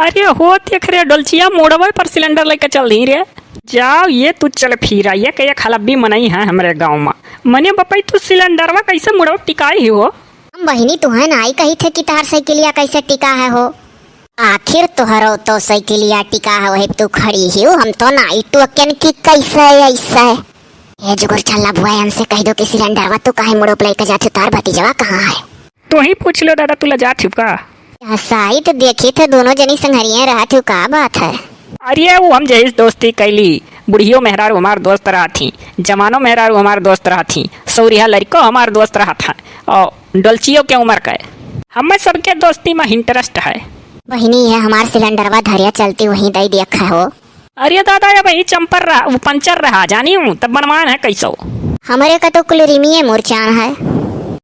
अरे हो देख रे डोलचिया मोड़वे पर सिलेंडर लेके चल दी रे। जाओ ये तू चल फिरा ये कया खलब्बी मनई है हमरे गांव में। मने बपई तू सिलेंडरवा कैसे मुड़व टिकाई ही हो। हम बहिनी तुहन नाई कही थे कि तार साइकिलिया कैसे टिका है हो। आखिर तुहरो तो साइकिलिया टिका है वही तू खड़ी ही हो। हम तो नाई टोकन की कैसे ऐसा है। ये जुगुर चल्ला बुआ हमसे कह दो कि सिलेंडरवा तू काहे मुड़ो लेके जाते तार भतीजवा कहाँ है। तू ही पूछ लो दादा तुला जा ठिका। साई तो देखे थे दोनों जनी संघरिया रहा थी का बात है। अरे वो हम जैस दोस्ती कैली बुढ़ियो मेहरारू हमार दोस्त रहा थी, जमानो मेहरारू हमार दोस्त रहा थी, सौरिया लड़को हमार दोस्त रहा था और डोलचियो के उम्र का हमें सबके दोस्ती में इंटरेस्ट है। बहिनी है हमार सिलेंडरवा धरिया चलती वहीं दई देखा हो। अरे दादा ये भाई चंपर रहा वो पंचर रहा जानी हूँ तब बनवान है कैसो। हमारे का तो कुलरिमिये मूर्छान है।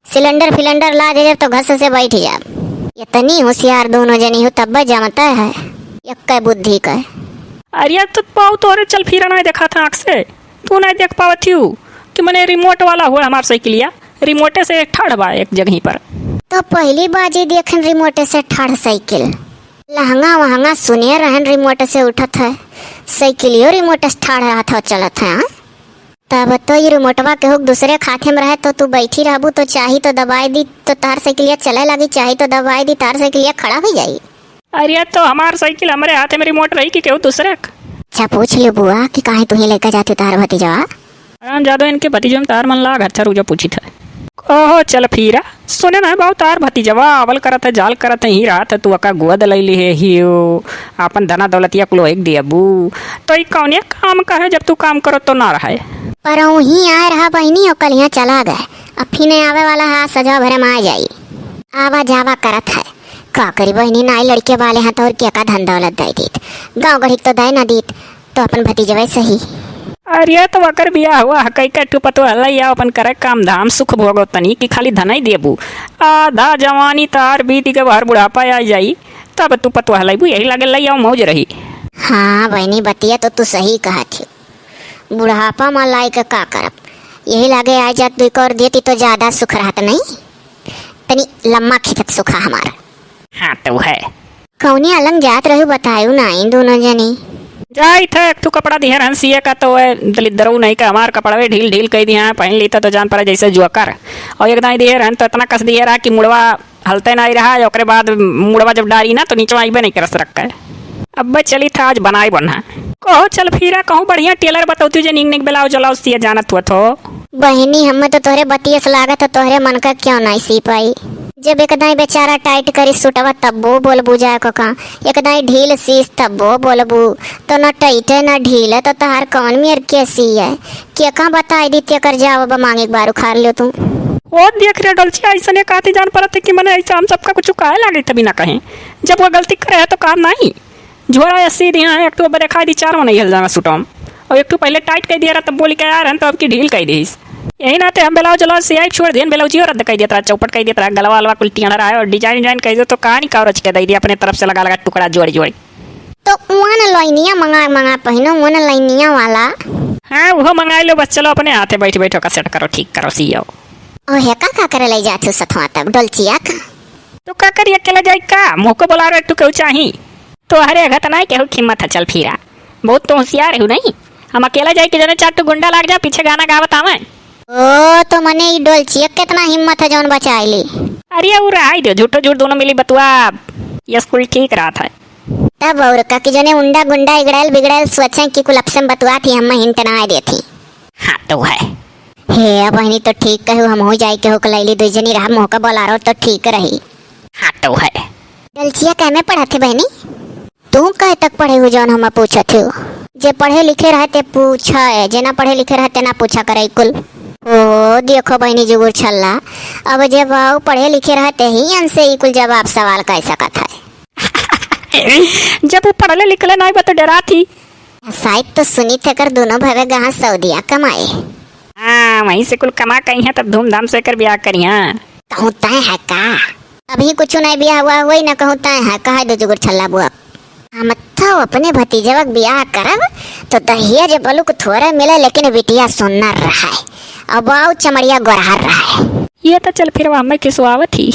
सिलेंडर फिलेंडर ला दे तो घस से बैठ जा। इतनी होशियार दोनों जनी हो तब जमता है एक बुद्धि का। अरे तो पाऊ तोरे चल फिर नहीं देखा था आँख से तू नहीं देख पावती हूँ कि मैंने रिमोट वाला हुआ हमार साइकिलिया रिमोटे से ठड़ बा एक जगह पर। तो पहली बाजी देखन रिमोटे से ठड़ साइकिल लहंगा वहंगा सुने रहन रिमोट से उठत है साइकिलियो रिमोट से ठाड़ रहा था चलत है। तब तो ये रिमोटवा के हुक दूसरे खाते में रहे तो तू बैठी रहबू तो चाही तो दबाई दी तो तार साइकिलिया चले लगी चाही तो दबाई दी तार साइकिलिया खड़ा हो जाई। अरे तो हमार साइकिल हमारे हाथ में रिमोट रही कि केहू दूसरे। अच्छा पूछ ले बुआ कि काहे तू ही लेकर जाते तार भतीजवा। जादो इनके भतीजो में तार मन लाग अच्छा रुझो पूछी था। ओहो चल फिरा सुने ना बाबू तार भतीजवा अवल करत है जाल करत है ही रात तू अका गोद लैली है हियो अपन धना दौलतिया कुल एक दियाबू तो ई कौने काम का है जब तू काम करो तो ना रहा है। पर वहीं आए रहा बहनी और कल यहाँ चला गए अब फिर आवे वाला है सजा भरे में आ जाई आवा जावा करत है। का करी बहनी नाई लड़के वाले हैं तो और क्या का धन दौलत दे दीत गाँव गढ़ी तो दे ना दीत तो अपन भतीजवा सही। अरे तो वकर बिया हुआ कई का टू पतो हलैया अपन करे काम धाम सुख भोगो तनी कि खाली धनाई देबू आधा जवानी तार बीत के बाहर बुढ़ापा आ जाई तब तू पतो हलैबू यही लगे लैया मौज रही। हाँ बहनी बतिया तो तू सही कहा थी बुढ़ापा में लाई का करब यही लगे आ जात तू और देती तो ज्यादा सुख रहत नहीं तनी लम्मा खिंचत सुखा हमारा। हाँ तो है कौनी अलग जात रहू बतायू नहीं दोनों जनी जाई था एक तू कपड़ा दिया हंसिया का तो दलिद्रऊ नहीं का हमार कपड़ा वे ढील ढील कह दिया पहन लीता तो जान पड़ा जैसे जुआकर और एक दाई दिए रहन तो इतना कस दिया रहा कि मुड़वा हलते नहीं रहा और बाद मुड़वा जब डाली ना तो नीचवा आईबे नहीं करस रखा है। अब चली था आज बनाई बना कहो चल फिरा कहूँ बढ़िया टेलर बताती जो निक निक ब्लाउज ब्लाउज सिया जानत हुआ तो। बहनी हमें तो तोहरे बतिया से लागत है तोहरे मन का क्यों नहीं सी पाई जब एकदम बेचारा टाइट करी सुटवा तब्बो बोलबू जाए को का एकदम ढील सीस तब्बो बोलबू तो न टाइट है न ढील है तो तहार कौन मेर के सी है क्या कहाँ बताई दी कर जाओ मांग एक बार उखाड़ लो तुम। वो देख रहे डोलचिया ऐसा नहीं कहती जान पड़ते कि मैंने ऐसा हम सबका कुछ काहे लागे तभी ना कहें जब वो गलती करे है तो काम नहीं झोरा ऐसी दिया एक तो बड़े खा दी चारों नहीं हिल जाना सुटम और एक तो पहले टाइट कह दिया रहा तब बोली क्या यार तो अब की ढील कह दी यही नाते हम ब्लाउज ब्लाउज सियाई छोड़ दिए ब्लाउज रद्द कर दिया चौपट कह दिया गलवा वलवा कुल टियाना रहा है और डिजाइन डिजाइन कह दो तो कहानी कावरच के दे दिया अपने तरफ से लगा लगा टुकड़ा जोड़ी जोड़ी तो वन लाइनिया मंगा मंगा पहनो वन लाइनिया वाला। हाँ वो मंगा लो बस चलो अपने हाथे बैठ बैठो का सेट करो ठीक करो सियो। ओ हे का करे ले जाते सथवा तब डोलचिया का तो का करिए अकेला जाए का मुँह को बोला रहे तू क्यों चाही तो हरे घट नहीं केहू कीमत है चल फिरा बहुत तो होशियार है नहीं हम अकेला जाए कि जने चार गुंडा लाग जा पीछे गाना गावत आवे। ओ तो मने ई डोलचिया कितना हिम्मत है जौन बचाईली। अरे वो रहा दो झूठो झूठ दोनों मिली बतुआ ये स्कूल ठीक रहा था तब और का कि जने उंडा गुंडा इगड़ैल बिगड़ैल सोचे कि कुल अपसम बतुआ थी हम हिंट ना देती। हाँ तो है हे बहनी तो ठीक कहू हम हो जाए के हो कलैली दुई जनी रहा मोह का बोला रहो तो ठीक रही। हाँ तो है डोलचिया कह में पढ़ा थे बहनी तू कहे तक पढ़े हो जौन हम पूछत हो जे पढ़े लिखे रहते पूछा है जे ना पढ़े लिखे रहते ना पूछा करे कुल। ओ देखो बहनी जुगुर छल्ला अब जब आओ पढ़े लिखे रहते ही इनसे ही कुल जवाब सवाल कह सकता है जब वो पढ़ले लिखले नहीं बता डरा थी शायद तो सुनी थे कर दोनों भवे गहाँ सऊदिया कमाए। हाँ वहीं से कुल कमा कहीं है तब धूमधाम से कर ब्याह करी। हाँ कहूँ तय है का अभी कुछ नहीं ब्याह हुआ वही ना कहूँ तय है कहा दो जुगुर छल्ला बुआ हम तो अपने भतीजवक ब्याह करब तो दहिया जे बलू को थोड़ा मिले लेकिन बिटिया सुनना रहा है अब आओ चमड़िया गोरहर रहा है। ये तो चल फिर हमें किसवावत थी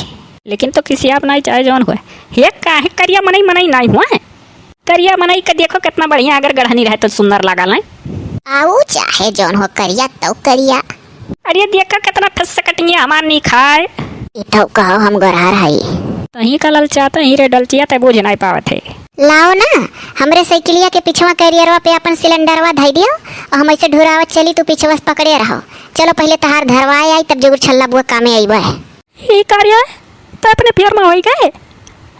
लेकिन तो किसी आप नहीं चाहे जौन हुआ हे काहे करिया मनई मनई नहीं हुआ है करिया मनई के देखो कितना बढ़िया, अगर गढ़नी रहे तो सुंदर लागल है। आऊ चाहे जौन हो करिया तो करिया। अरे देखा कितना ठस कटिया हमार नहीं खाए। ई तो कहो हम गोरहर हई। तही का ललचाता ही रे डलचिया ते बुझ नहीं पावत है। लाओ ना हमरे साइकिलिया के पिछवा कैरियरवा पे अपन सिलेंडरवा धई दियो और हम ऐसे ढुरावत चली तू पीछे बस पकड़े रहो। चलो पहले तहार धरवाए आई तब जरूर छल्ला बुआ कामे आईबे। ये कार्य तो अपने प्यार में होई गए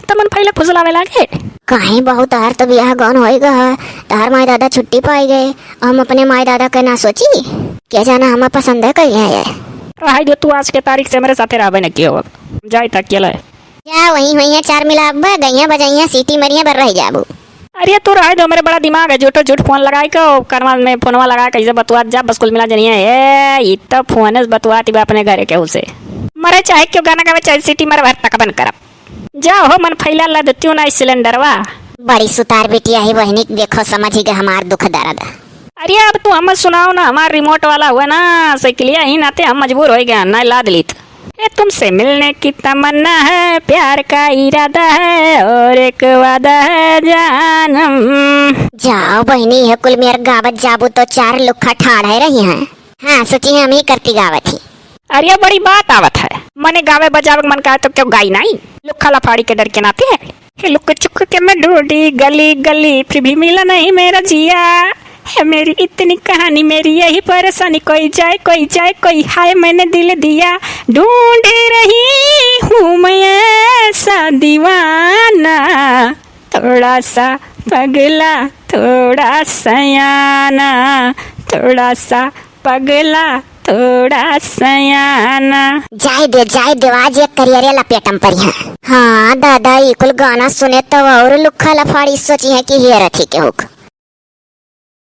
तमन पहले फुसलावे लागे। कहीं बहुत तहार तो बियाह गौन होएगा। तहार माई दादा छुट्टी पाई गए और हम अपने माई दादा के ना सोची क्या जाना हम पसंद है कहीं है। रहा जो तू आज के तारीख से मेरे साथे रहबे न कियो जाए तक के ले जा वहीं वहीं चार मिला अब्बा गईया बजाइया सीटी मरिया बर रह जाबू। अरे तू रहे दो मेरे बड़ा दिमाग है झूठो झूठ फोन लगाई को करवा में फोनवा लगा कैसे बतुआ जा बस कुल मिला जनिया ए ई तो फोन बतुआती बा अपने घरे के उसे मरे चाहे क्यों गाना गावे चाहे सीटी मर भर तक बन करब जा हो मन फैला ला देती ना सिलेंडरवा। बड़ी सुतार बेटिया है बहनी देखो समझ ही गए हमार दुख दर्द। अरे अब तू हमें सुनाओ ना, हमार रिमोट वाला हुआ ना साइकिलिया ही नाते हम मजबूर हो गए ना लाद ली। ए तुमसे मिलने की तमन्ना है, प्यार का इरादा है और एक वादा है जानम। जाओ बहनी है कुल मेर गावत जाबू तो चार लुखा ठाड़ रही हैं। हाँ सोची हम ही करती गावत ही। अरे बड़ी बात आवत है मने गावे बजावे मन का तो क्यों गाई नहीं लुखा लफाड़ी के डर के नाते है। हे लुक चुक के मैं ढूंढी गली गली फिर भी मिला नहीं मेरा जिया है। मेरी इतनी कहानी मेरी यही परेशानी, कोई जाए कोई हाय मैंने दिल दिया। ढूंढ रही हूँ मैं ऐसा दीवाना, थोड़ा सा पगला थोड़ा सयाना, थोड़ा सा पगला थोड़ा सयाना। जाए दे आज एक करियर लपेटम पर है। हाँ दादा ये कुल गाना सुने तो और लुखा लफाड़ी सोची है कि ये रथी के हुक